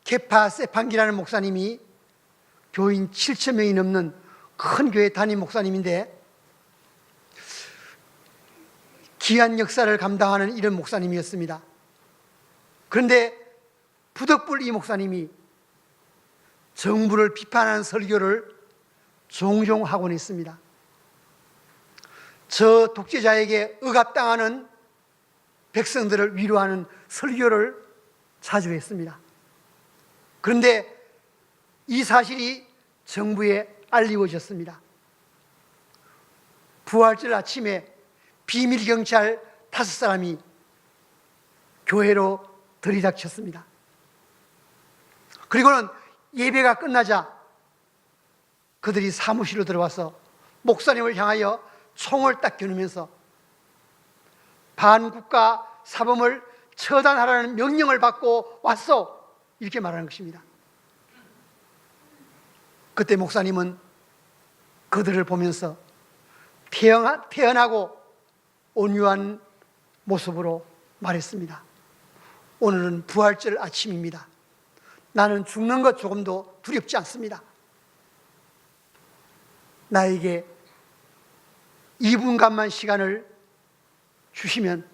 케파 세판기라는 목사님이 교인 7천 명이 넘는 큰 교회 담임 목사님인데, 귀한 역사를 감당하는 이런 목사님이었습니다. 그런데 부덕불 이 목사님이 정부를 비판하는 설교를 종종 하곤 했습니다. 저 독재자에게 억압당하는 백성들을 위로하는 설교를 자주 했습니다. 그런데 이 사실이 정부에 알리워졌습니다. 부활절 아침에 비밀경찰 5사람이 교회로 들이닥쳤습니다. 그리고는 예배가 끝나자 그들이 사무실로 들어와서 목사님을 향하여 총을 딱 겨누면서 반국가 사범을 처단하라는 명령을 받고 왔어, 이렇게 말하는 것입니다. 그때 목사님은 그들을 보면서 태연하고 온유한 모습으로 말했습니다. 오늘은 부활절 아침입니다. 나는 죽는 것 조금도 두렵지 않습니다. 나에게 2분간만 시간을 주시면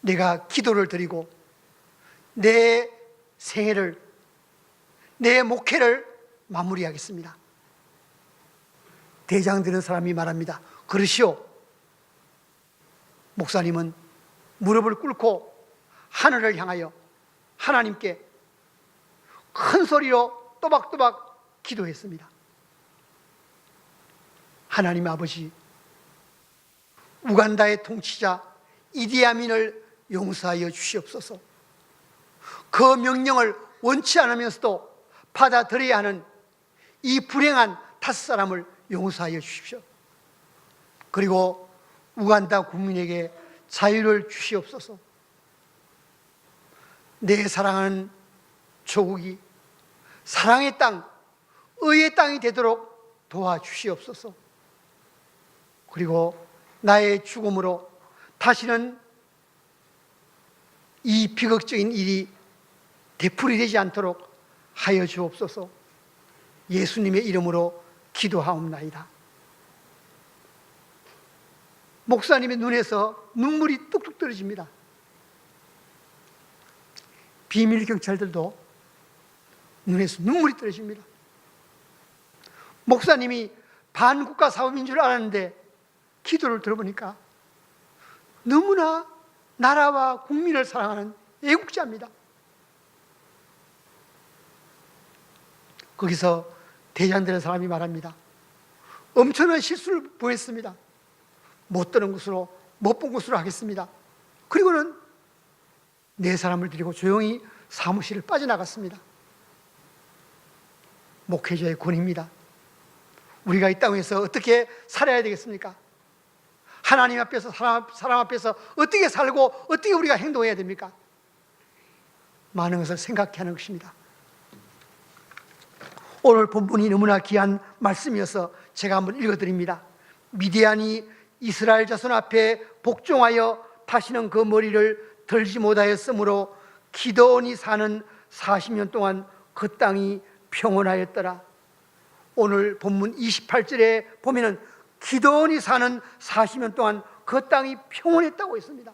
내가 기도를 드리고 내 생애를, 내 목회를 마무리하겠습니다. 대장 되는 사람이 말합니다. 그러시오. 목사님은 무릎을 꿇고 하늘을 향하여 하나님께 큰 소리로 또박또박 기도했습니다. 하나님 아버지, 우간다의 통치자 이디아민을 용서하여 주시옵소서. 그 명령을 원치 않으면서도 받아들여야 하는 이 불행한 5사람을 용서하여 주십시오. 그리고 우간다 국민에게 자유를 주시옵소서. 내 사랑하는 조국이 사랑의 땅, 의의 땅이 되도록 도와주시옵소서. 그리고 나의 죽음으로 다시는 이 비극적인 일이 되풀이되지 않도록 하여 주옵소서. 예수님의 이름으로 기도하옵나이다. 목사님의 눈에서 눈물이 뚝뚝 떨어집니다. 비밀 경찰들도 눈에서 눈물이 떨어집니다. 목사님이 반국가 사범인 줄 알았는데 기도를 들어보니까 너무나 나라와 국민을 사랑하는 애국자입니다. 거기서 대장되는 사람이 말합니다. 엄청난 실수를 보였습니다. 못 들은 것으로, 못 본 것으로 하겠습니다. 그리고는 4사람을 데리고 조용히 사무실을 빠져나갔습니다. 목회자의 권위입니다. 우리가 이 땅에서 어떻게 살아야 되겠습니까? 하나님 앞에서, 사람 앞에서 어떻게 살고 어떻게 우리가 행동해야 됩니까? 많은 것을 생각해 하는 것입니다. 오늘 본문이 너무나 귀한 말씀이어서 제가 한번 읽어드립니다. 미디안이 이스라엘 자손 앞에 복종하여 다시는 그 머리를 들지 못하였으므로 기드온이 사는 40년 동안 그 땅이 평온하였더라. 오늘 본문 28절에 보면은 기드온이 사는 40년 동안 그 땅이 평온했다고 했습니다.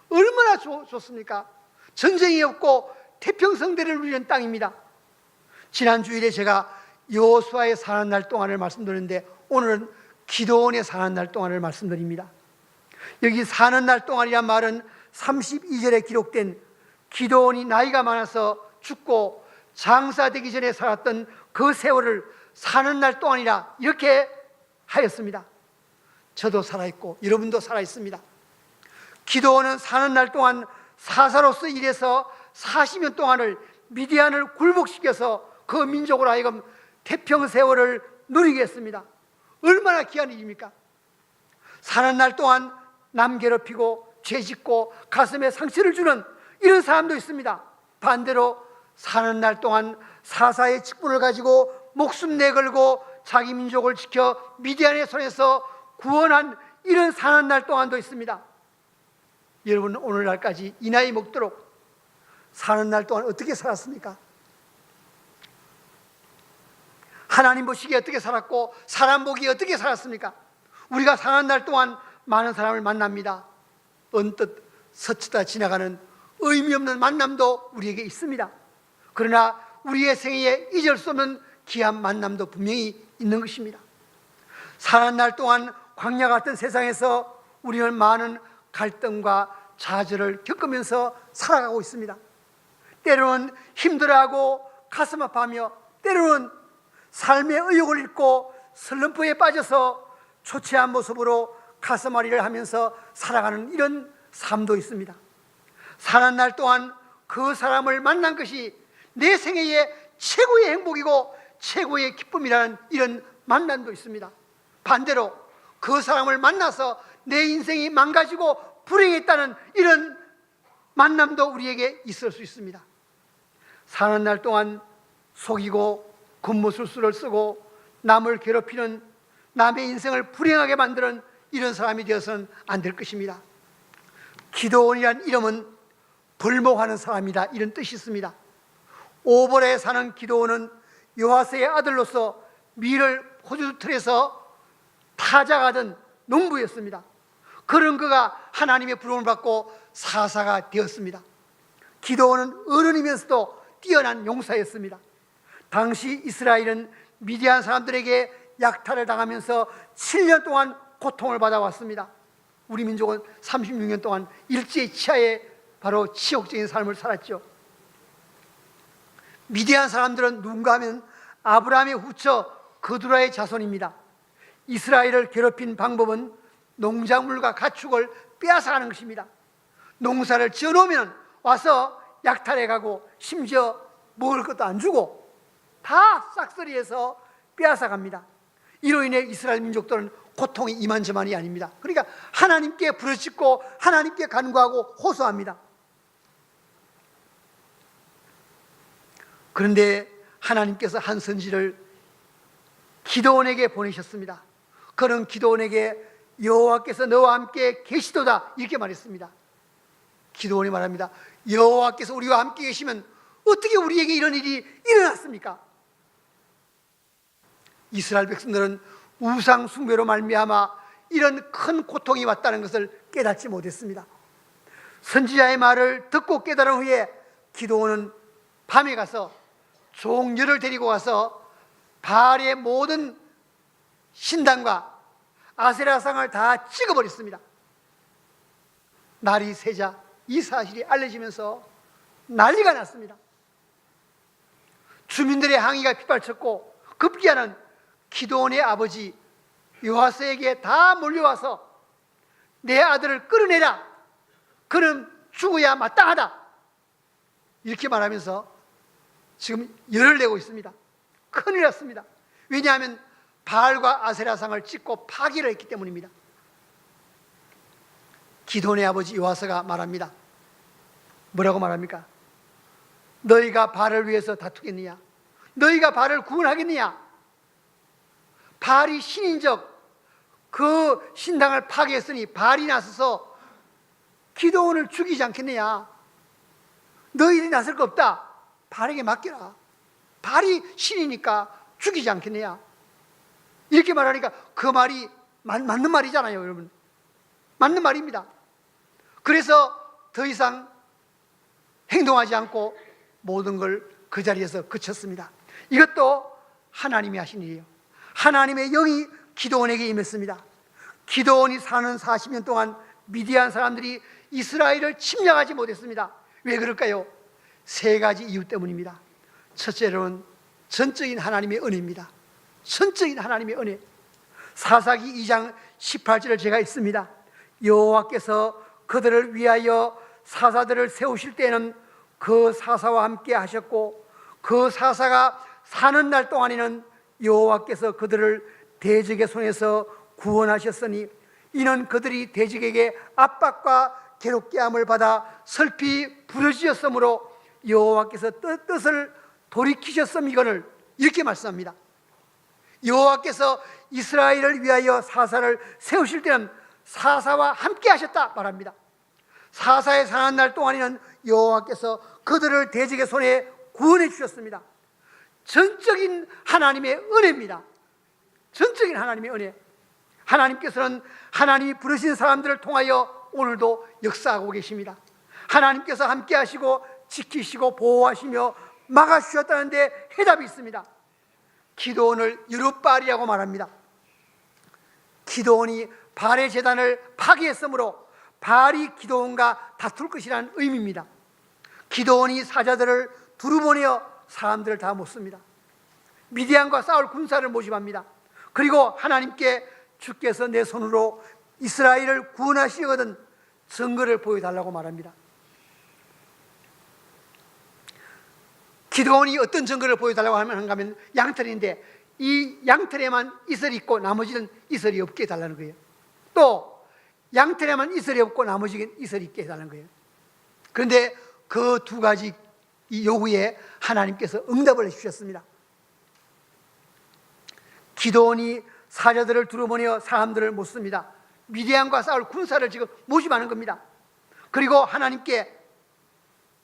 얼마나 좋습니까? 전쟁이 없고 태평성대를 누리는 땅입니다. 지난 주일에 제가 여호수아의 사는 날 동안을 말씀드렸는데 오늘은 기드온의 사는 날 동안을 말씀드립니다. 여기 사는 날 동안이란 말은 32절에 기록된 기드온이 나이가 많아서 죽고 장사되기 전에 살았던 그 세월을 사는 날 동안이라 이렇게 하였습니다. 저도 살아있고 여러분도 살아있습니다. 기드온은 사는 날 동안 사사로서 일해서 40년 동안을 미디안을 굴복시켜서 그 민족으로 하여금 태평세월을 누리게 했습니다. 얼마나 귀한 일입니까? 사는 날 동안 남 괴롭히고 죄짓고 가슴에 상처를 주는 이런 사람도 있습니다. 반대로 사는 날 동안 사사의 직분을 가지고 목숨 내걸고 자기 민족을 지켜 미디안의 손에서 구원한 이런 사는 날 동안도 있습니다. 여러분, 오늘날까지 이 나이 먹도록 사는 날 동안 어떻게 살았습니까? 하나님 보시기에 어떻게 살았고 사람 보기에 어떻게 살았습니까? 우리가 사는 날 동안 많은 사람을 만납니다. 언뜻 스치다 지나가는 의미 없는 만남도 우리에게 있습니다. 그러나 우리의 생애에 잊을 수 없는 귀한 만남도 분명히 있는 것입니다. 사는 날 동안 광야 같은 세상에서 우리는 많은 갈등과 좌절을 겪으면서 살아가고 있습니다. 때로는 힘들어하고 가슴 아파하며, 때로는 삶의 의욕을 잃고 슬럼프에 빠져서 초췌한 모습으로 가슴앓이를 하면서 살아가는 이런 삶도 있습니다. 사는 날 동안 그 사람을 만난 것이 내 생애의 최고의 행복이고 최고의 기쁨이라는 이런 만남도 있습니다. 반대로 그 사람을 만나서 내 인생이 망가지고 불행했다는 이런 만남도 우리에게 있을 수 있습니다. 사는 날 동안 속이고 겉모술수를 쓰고 남을 괴롭히는, 남의 인생을 불행하게 만드는 이런 사람이 되어서는 안 될 것입니다. 기드온이란 이름은 벌목하는 사람이다, 이런 뜻이 있습니다. 오볼에 사는 기드온은 요아스의 아들로서 밀을 포도틀에서 타작하던 농부였습니다. 그런 그가 하나님의 부름을 받고 사사가 되었습니다. 기드온은 어른이면서도 뛰어난 용사였습니다. 당시 이스라엘은 미디안 사람들에게 약탈을 당하면서 7년 동안 고통을 받아왔습니다. 우리 민족은 36년 동안 일제의 치하에 바로 치욕적인 삶을 살았죠. 미디안 사람들은 누군가 하면 아브라함의 후처 그두라의 자손입니다. 이스라엘을 괴롭힌 방법은 농작물과 가축을 빼앗아가는 것입니다. 농사를 지어놓으면 와서 약탈해 가고 심지어 먹을 것도 안 주고 다 싹쓸이해서 빼앗아갑니다. 이로 인해 이스라엘 민족들은 고통이 이만저만이 아닙니다. 그러니까 하나님께 부르짖고 하나님께 간구하고 호소합니다. 그런데 하나님께서 한 선지를 기드온에게 보내셨습니다. 그는 기드온에게 여호와께서 너와 함께 계시도다, 이렇게 말했습니다. 기드온이 말합니다. 여호와께서 우리와 함께 계시면 어떻게 우리에게 이런 일이 일어났습니까? 이스라엘 백성들은 우상 숭배로 말미암아 이런 큰 고통이 왔다는 것을 깨닫지 못했습니다. 선지자의 말을 듣고 깨달은 후에 기드온은 밤에 가서 종려를 데리고 가서 바알의 모든 신당과 아세라상을 다 찍어버렸습니다. 날이 새자 이 사실이 알려지면서 난리가 났습니다. 주민들의 항의가 빗발쳤고 급기야는 기드온의 아버지 요아스에게 다 몰려와서 내 아들을 끌어내라, 그는 죽어야 마땅하다, 이렇게 말하면서 지금 열을 내고 있습니다. 큰일 났습니다. 왜냐하면 바알과 아세라상을 찍고 파기를 했기 때문입니다. 기드온의 아버지 요아스가 말합니다. 뭐라고 말합니까? 너희가 바알을 위해서 다투겠느냐? 너희가 바알을 구원하겠느냐? 바알이 신인적 그 신당을 파괴했으니 바알이 나서서 기드온을 죽이지 않겠느냐? 너희들이 나설 거 없다. 바알에게 맡겨라. 바알이 신이니까 죽이지 않겠느냐? 이렇게 말하니까 그 말이 맞는 말이잖아요, 여러분. 맞는 말입니다. 그래서 더 이상 행동하지 않고 모든 걸 그 자리에서 그쳤습니다. 이것도 하나님이 하신 일이에요. 하나님의 영이 기드온에게 임했습니다. 기드온이 사는 40년 동안 미디안 사람들이 이스라엘을 침략하지 못했습니다. 왜 그럴까요? 세 가지 이유 때문입니다. 첫째로는 전적인 하나님의 은혜입니다. 전적인 하나님의 은혜. 사사기 2장 18절을 제가 읽습니다. 여호와께서 그들을 위하여 사사들을 세우실 때는 그 사사와 함께 하셨고 그 사사가 사는 날 동안에는 여호와께서 그들을 대적의 손에서 구원하셨으니 이는 그들이 대적에게 압박과 괴롭게 함을 받아 슬피 부르짖었으므로 여호와께서 뜻을 돌이키셨음이거늘, 이렇게 말씀합니다. 여호와께서 이스라엘을 위하여 사사를 세우실 때는 사사와 함께 하셨다 말합니다. 사사의 상한 날 동안에는 여호와께서 그들을 대적의 손에 구원해 주셨습니다. 전적인 하나님의 은혜입니다. 전적인 하나님의 은혜. 하나님께서는 하나님이 부르신 사람들을 통하여 오늘도 역사하고 계십니다. 하나님께서 함께 하시고 지키시고 보호하시며 막아주셨다는데 해답이 있습니다. 기드온을 여룻바알이라고 말합니다. 기드온이 바알의 제단을 파괴했으므로 바알이 기드온과 다툴 것이라는 의미입니다. 기드온이 사자들을 두루보내어 사람들을 다 모습니다. 미디안과 싸울 군사를 모집합니다. 그리고 하나님께 주께서 내 손으로 이스라엘을 구원하시거든 증거를 보여달라고 말합니다. 기드온이 어떤 증거를 보여달라고 하면 양털인데 이 양털에만 이슬이 있고 나머지는 이슬이 없게 해달라는 거예요. 또 양털에만 이슬이 없고 나머지는 이슬이 있게 해달라는 거예요. 그런데 그 두 가지 이 요구에 하나님께서 응답을 해주셨습니다. 기드온이 사자들을 두루보내어 사람들을 못 씁니다. 미디안과 싸울 군사를 지금 모집하는 겁니다. 그리고 하나님께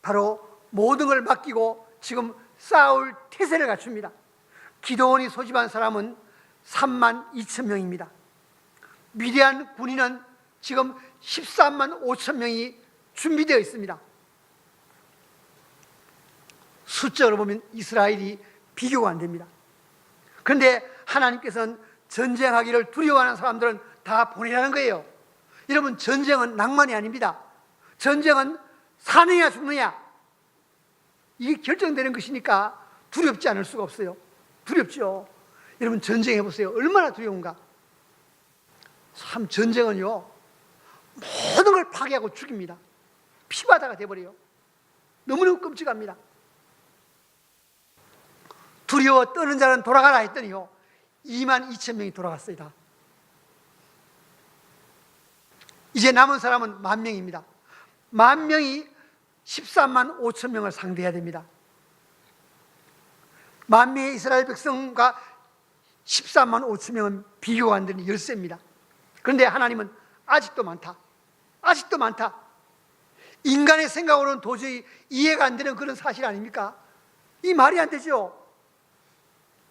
바로 모든 걸 맡기고 지금 싸울 태세를 갖춥니다. 기드온이 소집한 사람은 3만 2천 명입니다. 미디안 군인은 지금 13만 5천 명이 준비되어 있습니다. 숫자로 보면 이스라엘이 비교가 안 됩니다. 그런데 하나님께서는 전쟁하기를 두려워하는 사람들은 다 보내라는 거예요. 여러분, 전쟁은 낭만이 아닙니다. 전쟁은 사느냐 죽느냐 이게 결정되는 것이니까 두렵지 않을 수가 없어요. 두렵죠. 여러분, 전쟁해 보세요. 얼마나 두려운가. 참, 전쟁은요 모든 걸 파괴하고 죽입니다. 피바다가 돼버려요. 너무너무 끔찍합니다. 두려워 떠는 자는 돌아가라 했더니요 2만 2천 명이 돌아갔어요. 다. 이제 남은 사람은 10,000명입니다. 10,000명이 13만 5천 명을 상대해야 됩니다. 10,000명의 이스라엘 백성과 13만 5천 명은 비교가 안 되는 열세입니다. 그런데 하나님은 아직도 많다. 아직도 많다. 인간의 생각으로는 도저히 이해가 안 되는 그런 사실 아닙니까? 이 말이 안 되죠.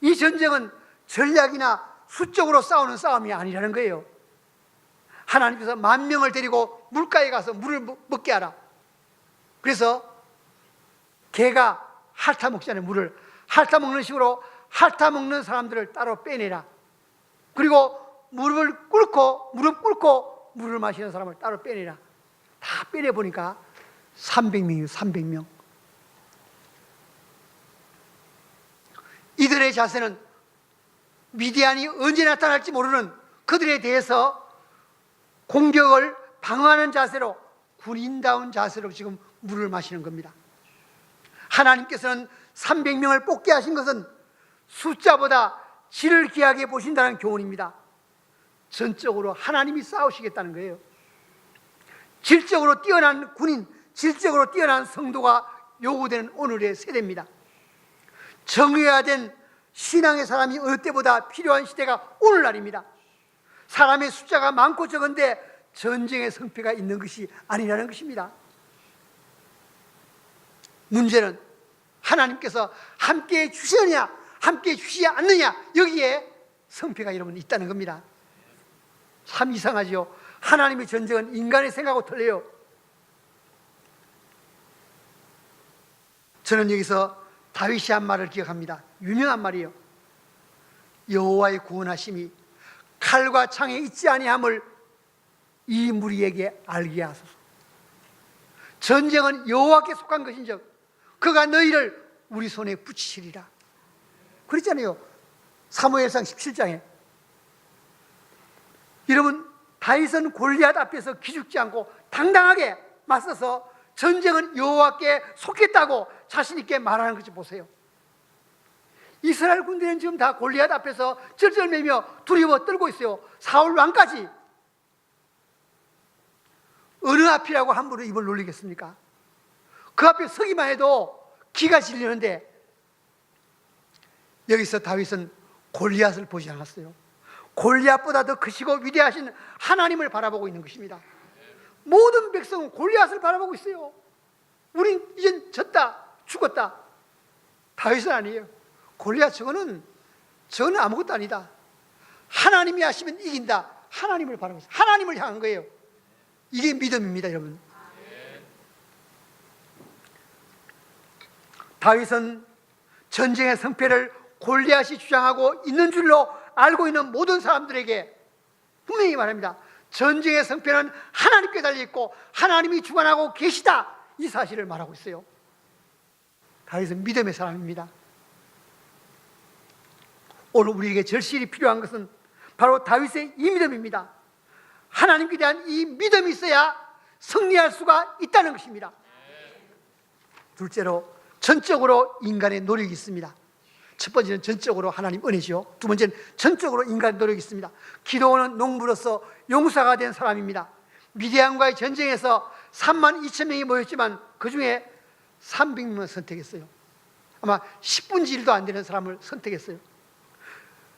이 전쟁은 전략이나 수적으로 싸우는 싸움이 아니라는 거예요. 하나님께서 10,000명을 데리고 물가에 가서 물을 먹게 하라. 그래서 개가 핥아먹잖아요. 물을 핥아먹는 식으로 핥아먹는 사람들을 따로 빼내라. 그리고 무릎 꿇고 물을 마시는 사람을 따로 빼내라. 다 빼내보니까 300명이에요. 300명. 이들의 자세는 미디안이 언제 나타날지 모르는 그들에 대해서 공격을 방어하는 자세로, 군인다운 자세로 지금 물을 마시는 겁니다. 하나님께서는 300명을 뽑게 하신 것은 숫자보다 질을 귀하게 보신다는 교훈입니다. 전적으로 하나님이 싸우시겠다는 거예요. 질적으로 뛰어난 군인, 질적으로 뛰어난 성도가 요구되는 오늘의 세대입니다. 정의화된 신앙의 사람이 어느 때보다 필요한 시대가 오늘날입니다. 사람의 숫자가 많고 적은데 전쟁의 성패가 있는 것이 아니라는 것입니다. 문제는 하나님께서 함께해 주시느냐 함께해 주시지 않느냐, 여기에 성패가 여러분 있다는 겁니다. 참 이상하죠. 하나님의 전쟁은 인간의 생각하고 틀려요. 저는 여기서 다윗이 한 말을 기억합니다. 유명한 말이에요. 여호와의 구원하심이 칼과 창에 있지 아니함을 이 무리에게 알게 하소서. 전쟁은 여호와께 속한 것인즉 그가 너희를 우리 손에 붙이시리라. 그랬잖아요. 사무엘상 17장에. 여러분, 다윗은 골리앗 앞에서 기죽지 않고 당당하게 맞서서 전쟁은 여호와께 속했다고 자신 있게 말하는 것을 보세요. 이스라엘 군대는 지금 다 골리앗 앞에서 절절매며 두려워 떨고 있어요. 사울 왕까지. 어느 앞이라고 함부로 입을 놀리겠습니까? 그 앞에 서기만 해도 기가 질리는데 여기서 다윗은 골리앗을 보지 않았어요. 골리앗보다 더 크시고 위대하신 하나님을 바라보고 있는 것입니다. 모든 백성은 골리앗을 바라보고 있어요. 우린 이젠 졌다, 죽었다. 다윗은 아니에요. 골리앗 저거는 아무것도 아니다. 하나님이 하시면 이긴다. 하나님을 바라고 있어요. 하나님을 향한 거예요. 이게 믿음입니다, 여러분. 다윗은 전쟁의 승패를 골리앗이 주장하고 있는 줄로 알고 있는 모든 사람들에게 분명히 말합니다. 전쟁의 승패는 하나님께 달려있고 하나님이 주관하고 계시다, 이 사실을 말하고 있어요. 다윗은 믿음의 사람입니다. 오늘 우리에게 절실히 필요한 것은 바로 다윗의 이 믿음입니다. 하나님께 대한 이 믿음이 있어야 승리할 수가 있다는 것입니다. 둘째로, 전적으로 인간의 노력이 있습니다. 첫 번째는 전적으로 하나님 은혜죠. 두 번째는 전적으로 인간의 노력이 있습니다. 기도원은 농부로서 용사가 된 사람입니다. 미디안과의 전쟁에서 32,000명이 모였지만 그 중에 300명을 선택했어요. 아마 10분의 1도 안 되는 사람을 선택했어요.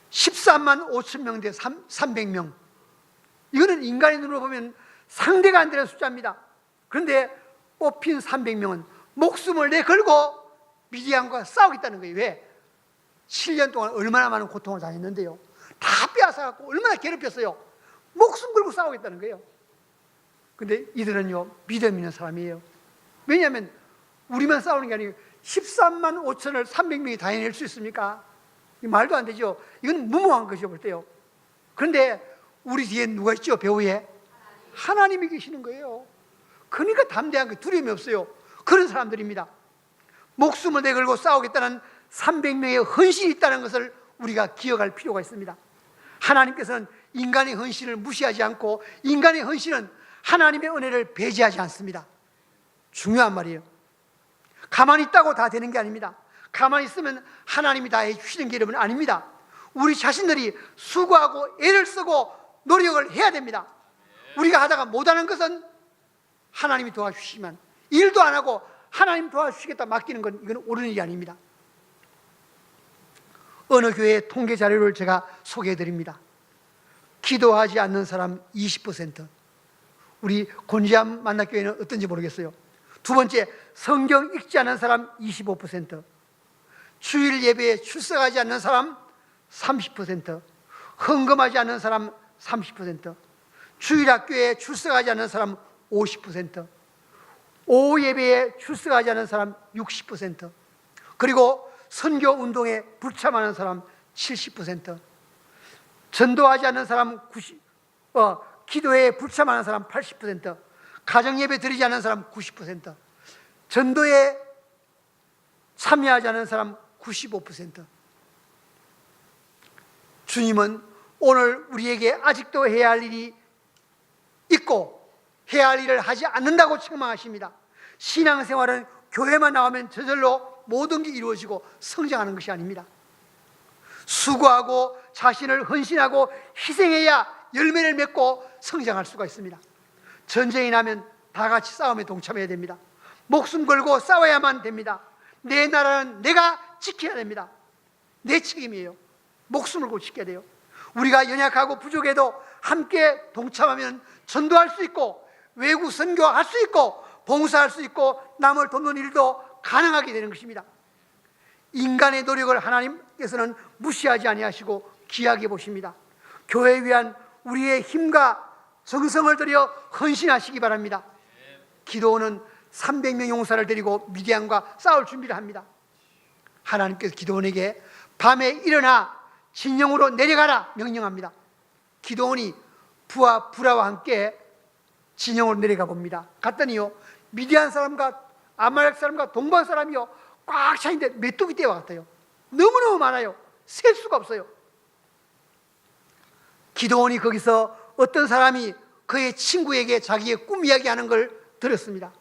13만 5천 명 대 300명. 이거는 인간의 눈으로 보면 상대가 안 되는 숫자입니다. 그런데 뽑힌 300명은 목숨을 내걸고 미디안과 싸우겠다는 거예요. 왜? 7년 동안 얼마나 많은 고통을 당했는데요. 다 빼앗아갖고 얼마나 괴롭혔어요. 목숨 걸고 싸우겠다는 거예요. 근데 이들은요, 믿음 있는 사람이에요. 왜냐하면 우리만 싸우는 게 아니고 13만 5천을 300명이 다 해낼 수 있습니까? 말도 안 되죠. 이건 무모한 것이죠, 볼 때요. 그런데 우리 뒤에 누가 있죠, 배후에? 하나님이 계시는 거예요. 그러니까 담대한 게 두려움이 없어요. 그런 사람들입니다. 목숨을 내걸고 싸우겠다는 300명의 헌신이 있다는 것을 우리가 기억할 필요가 있습니다. 하나님께서는 인간의 헌신을 무시하지 않고 인간의 헌신은 하나님의 은혜를 배제하지 않습니다. 중요한 말이에요. 가만히 있다고 다 되는 게 아닙니다. 가만히 있으면 하나님이 다 해주시는 게 여러분 아닙니다. 우리 자신들이 수고하고 애를 쓰고 노력을 해야 됩니다. 우리가 하다가 못하는 것은 하나님이 도와주시지만, 일도 안 하고 하나님 도와주시겠다 맡기는 건 이건 옳은 일이 아닙니다. 어느 교회의 통계 자료를 제가 소개해 드립니다. 기도하지 않는 사람 20%. 우리 곤지암 만납교회는 어떤지 모르겠어요. 두 번째, 성경 읽지 않는 사람 25%. 주일 예배에 출석하지 않는 사람 30%. 헌금하지 않는 사람 30%. 주일학교에 출석하지 않는 사람 50%. 오후 예배에 출석하지 않는 사람 60%. 그리고 선교 운동에 불참하는 사람 70%. 전도하지 않는 사람 90%. 기도회에 불참하는 사람 80%. 가정예배 드리지 않는 사람 90%. 전도에 참여하지 않는 사람 95%. 주님은 오늘 우리에게 아직도 해야 할 일이 있고 해야 할 일을 하지 않는다고 책망하십니다. 신앙생활은 교회만 나오면 저절로 모든 게 이루어지고 성장하는 것이 아닙니다. 수고하고 자신을 헌신하고 희생해야 열매를 맺고 성장할 수가 있습니다. 전쟁이 나면 다 같이 싸움에 동참해야 됩니다. 목숨 걸고 싸워야만 됩니다. 내 나라는 내가 지켜야 됩니다. 내 책임이에요. 목숨을 걸고 지켜야 돼요. 우리가 연약하고 부족해도 함께 동참하면 전도할 수 있고 외국 선교할 수 있고 봉사할 수 있고 남을 돕는 일도 가능하게 되는 것입니다. 인간의 노력을 하나님께서는 무시하지 아니하시고 귀하게 보십니다. 교회에 위한 우리의 힘과 정성을 들여 헌신하시기 바랍니다. 기도원은 300명 용사를 데리고 미디안과 싸울 준비를 합니다. 하나님께서 기도원에게 밤에 일어나 진영으로 내려가라 명령합니다. 기도원이 부하 불화와 함께 진영으로 내려가 봅니다. 갔더니요, 미디안 사람과 아말렉 사람과 동방 사람이요 꽉 차있는데 메뚜기 떼와 같아요. 너무너무 많아요. 셀 수가 없어요. 기도원이 거기서 어떤 사람이 그의 친구에게 자기의 꿈 이야기하는 걸 들었습니다.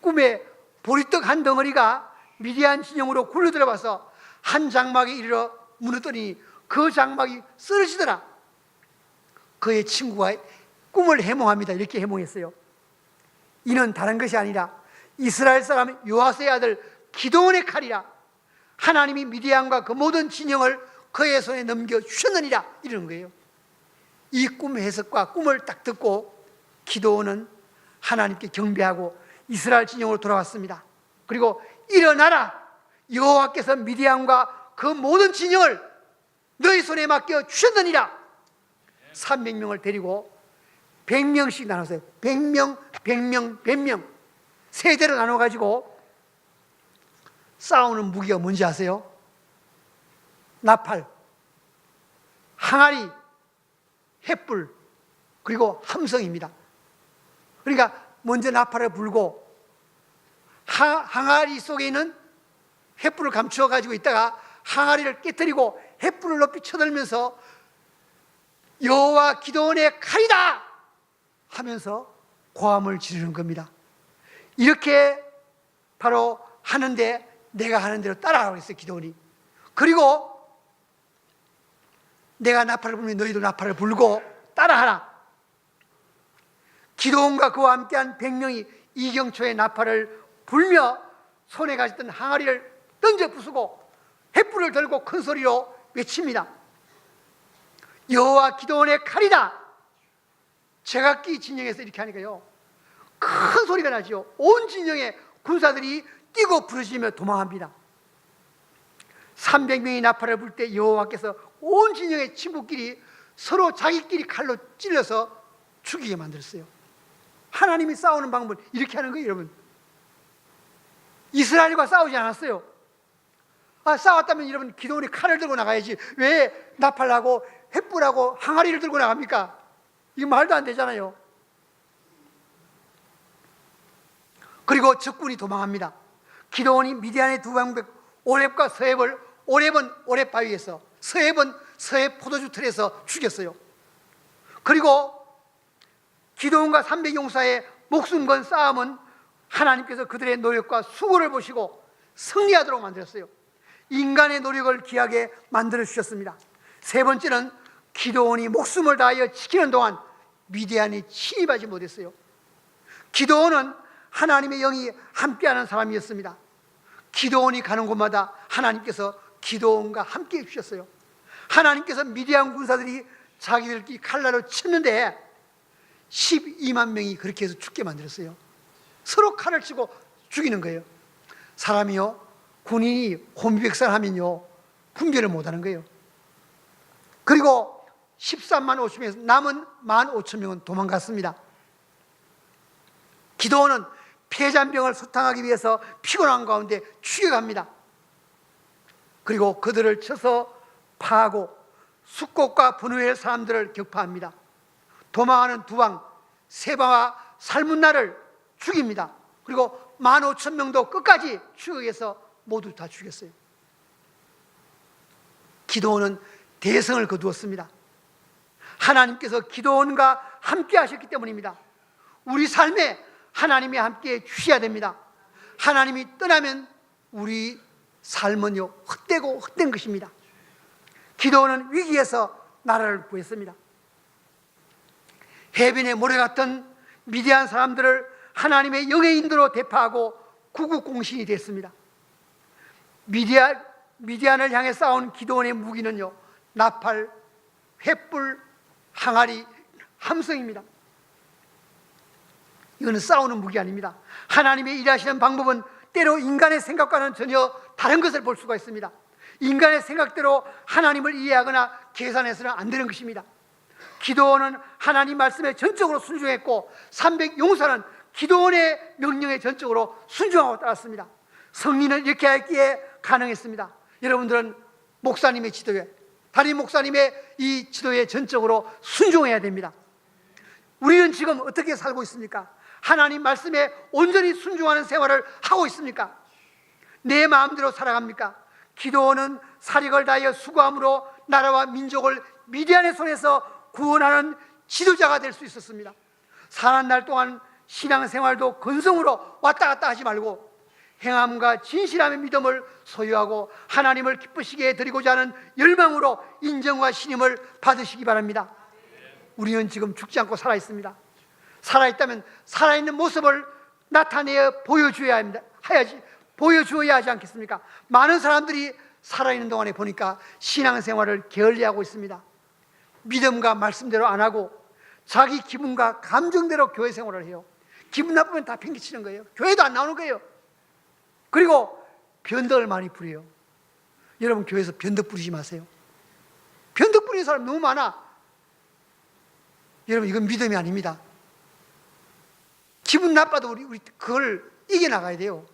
꿈에 보리떡 한 덩어리가 미디안 진영으로 굴러들어와서 한 장막에 이르러 무너뜨리니 그 장막이 쓰러지더라. 그의 친구가 꿈을 해몽합니다. 이렇게 해몽했어요. 이는 다른 것이 아니라 이스라엘 사람 요아스의 아들 기도원의 칼이라. 하나님이 미디안과 그 모든 진영을 그의 손에 넘겨주셨느니라. 이러는 거예요. 이 꿈 해석과 꿈을 딱 듣고 기도원은 하나님께 경배하고 이스라엘 진영으로 돌아왔습니다. 그리고 일어나라, 여호와께서 미디안과 그 모든 진영을 너희 손에 맡겨 주셨느니라. 300명을 데리고 100명씩 나눴어요. 100명, 100명, 100명 세대로 나눠가지고 싸우는 무기가 뭔지 아세요? 나팔, 항아리, 횃불, 그리고 함성입니다. 그러니까 먼저 나팔을 불고 항아리 속에 있는 횃불을 감추어 가지고 있다가 항아리를 깨뜨리고 횃불을 높이 쳐들면서 여호와 기드온의 칼이다 하면서 고함을 지르는 겁니다. 이렇게 바로 하는데 내가 하는 대로 따라가고 있어요, 기드온이. 그리고 내가 나팔을 불면 너희도 나팔을 불고 따라하라. 기드온과 그와 함께한 100명이 이경초의 나팔을 불며 손에 가졌던 항아리를 던져 부수고 횃불을 들고 큰 소리로 외칩니다. 여호와 기드온의 칼이다. 제각기 진영에서 이렇게 하니까요, 큰 소리가 나죠. 온 진영의 군사들이 뛰고 부르짖으며 도망합니다. 300명이 나팔을 불 때 여호와께서 온 진영의 친구끼리 서로 자기끼리 칼로 찔러서 죽이게 만들었어요. 하나님이 싸우는 방법은 이렇게 하는 거예요, 여러분. 이스라엘과 싸우지 않았어요. 싸웠다면 여러분 기드온이 칼을 들고 나가야지 왜 나팔하고 횃불하고 항아리를 들고 나갑니까? 이거 말도 안 되잖아요. 그리고 적군이 도망합니다. 기드온이 미디안의 두 방백 오렙과 서렙을, 오렙은 오렙 바위에서, 서렙은 서렙 포도주 틀에서 죽였어요. 그리고 기드온과 300용사의 목숨 건 싸움은 하나님께서 그들의 노력과 수고를 보시고 승리하도록 만들었어요. 인간의 노력을 귀하게 만들어 주셨습니다. 세 번째는 기드온이 목숨을 다하여 지키는 동안 미디안이 침입하지 못했어요. 기드온은 하나님의 영이 함께하는 사람이었습니다. 기드온이 가는 곳마다 하나님께서 기드온과 함께 해주셨어요. 하나님께서 미디안 군사들이 자기들끼리 칼날로 쳤는데 12만 명이 그렇게 해서 죽게 만들었어요. 서로 칼을 치고 죽이는 거예요. 사람이요, 군인이 혼비백산하면요 분별을 못하는 거예요. 그리고 13만 5천명에서 남은 15,000명은 도망갔습니다. 기드온은 폐잔병을 소탕하기 위해서 피곤한 가운데 추격합니다. 그리고 그들을 쳐서 파하고 숫곳과 분우엘 사람들을 격파합니다. 도망하는 두방, 세바와 살문나를 죽입니다. 그리고 15,000명도 끝까지 추격해서 모두 다 죽였어요. 기드온은 대성을 거두었습니다. 하나님께서 기드온과 함께 하셨기 때문입니다. 우리 삶에 하나님이 함께 주셔야 됩니다. 하나님이 떠나면 우리 삶은요 헛되고 헛된 것입니다. 기드온은 위기에서 나라를 구했습니다. 해변에 몰려갔던 미디안 사람들을 하나님의 영의 인도로 대파하고 구국공신이 됐습니다. 미디안을 향해 싸운 기드온의 무기는요 나팔, 횃불, 항아리, 함성입니다. 이거는 싸우는 무기 아닙니다. 하나님의 일하시는 방법은 때로 인간의 생각과는 전혀 다른 것을 볼 수가 있습니다. 인간의 생각대로 하나님을 이해하거나 계산해서는 안 되는 것입니다. 기드온은 하나님 말씀에 전적으로 순종했고 300용사는 기드온의 명령에 전적으로 순종하고 따랐습니다. 승리는 이렇게 했기에 가능했습니다. 여러분들은 목사님의 지도에, 담임 목사님의 이 지도에 전적으로 순종해야 됩니다. 우리는 지금 어떻게 살고 있습니까? 하나님 말씀에 온전히 순종하는 생활을 하고 있습니까? 내 마음대로 살아갑니까? 기드온은 사력을 다하여 수고함으로 나라와 민족을 미디안의 손에서 구원하는 지도자가 될 수 있었습니다. 사는 날 동안 신앙생활도 근성으로 왔다 갔다 하지 말고 행함과 진실함의 믿음을 소유하고 하나님을 기쁘시게 드리고자 하는 열망으로 인정과 신임을 받으시기 바랍니다. 우리는 지금 죽지 않고 살아있습니다. 살아있다면 살아있는 모습을 나타내어 보여줘야 하지 않겠습니까? 많은 사람들이 살아있는 동안에 보니까 신앙생활을 게을리하고 있습니다. 믿음과 말씀대로 안 하고 자기 기분과 감정대로 교회 생활을 해요. 기분 나쁘면 다 팽개치는 거예요. 교회도 안 나오는 거예요. 그리고 변덕을 많이 부려요. 여러분, 교회에서 변덕 부리지 마세요. 변덕 부리는 사람 너무 많아. 여러분, 이건 믿음이 아닙니다. 기분 나빠도 우리 그걸 이겨나가야 돼요.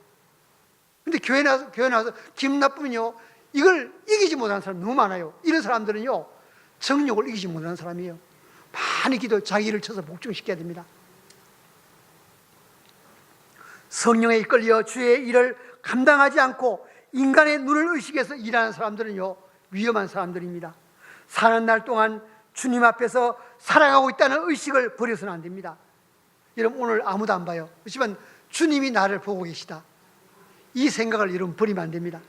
근데 교회 나와서 기분 나쁘면요, 이걸 이기지 못하는 사람 너무 많아요. 이런 사람들은요, 정욕을 이기지 못하는 사람이에요. 많이 자기를 쳐서 복종시켜야 됩니다. 성령에 이끌려 주의 일을 감당하지 않고 인간의 눈을 의식해서 일하는 사람들은요, 위험한 사람들입니다. 사는 날 동안 주님 앞에서 살아가고 있다는 의식을 버려서는 안 됩니다. 여러분, 오늘 아무도 안 봐요. 그렇지만 주님이 나를 보고 계시다. 이 생각을 여러분 버리면 안 됩니다.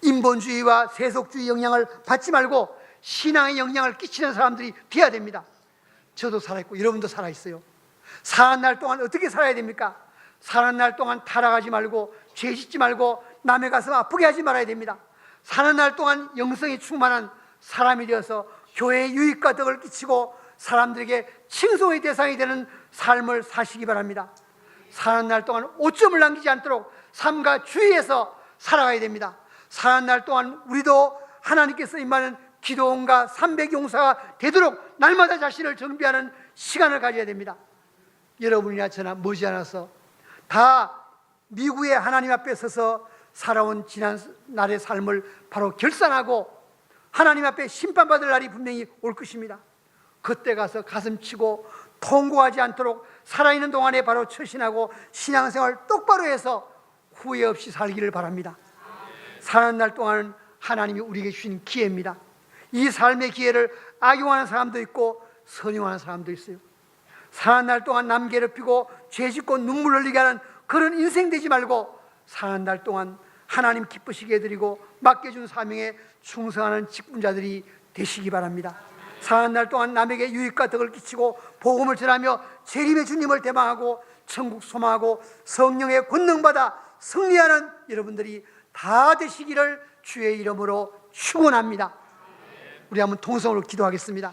인본주의와 세속주의 영향을 받지 말고 신앙의 영향을 끼치는 사람들이 되어야 됩니다. 저도 살아있고 여러분도 살아있어요. 사는 날 동안 어떻게 살아야 됩니까? 사는 날 동안 타락하지 말고 죄 짓지 말고 남의 가슴 아프게 하지 말아야 됩니다. 사는 날 동안 영성이 충만한 사람이 되어서 교회에 유익과 덕을 끼치고 사람들에게 칭송의 대상이 되는 삶을 사시기 바랍니다. 사는 날 동안 오점을 남기지 않도록 삶과 주의해서 살아가야 됩니다. 사는 날 동안 우리도 하나님께서 임하는 기도원과 300용사가 되도록 날마다 자신을 정비하는 시간을 가져야 됩니다. 여러분이나 저나 머지않아서 다 미국의 하나님 앞에 서서 살아온 지난 날의 삶을 바로 결산하고 하나님 앞에 심판받을 날이 분명히 올 것입니다. 그때 가서 가슴치고 통고하지 않도록 살아있는 동안에 바로 처신하고 신앙생활 똑바로 해서 후회 없이 살기를 바랍니다. 사는 날 동안은 하나님이 우리에게 주신 기회입니다. 이 삶의 기회를 악용하는 사람도 있고 선용하는 사람도 있어요. 사는 날 동안 남 괴롭히고 죄짓고 눈물 흘리게 하는 그런 인생 되지 말고 사는 날 동안 하나님 기쁘시게 해드리고 맡겨준 사명에 충성하는 직분자들이 되시기 바랍니다. 사는 날 동안 남에게 유익과 덕을 끼치고 복음을 전하며 재림의 주님을 대망하고 천국 소망하고 성령의 권능받아 승리하는 여러분들이 다 되시기를 주의 이름으로 축원합니다. 우리 한번 통성으로 기도하겠습니다.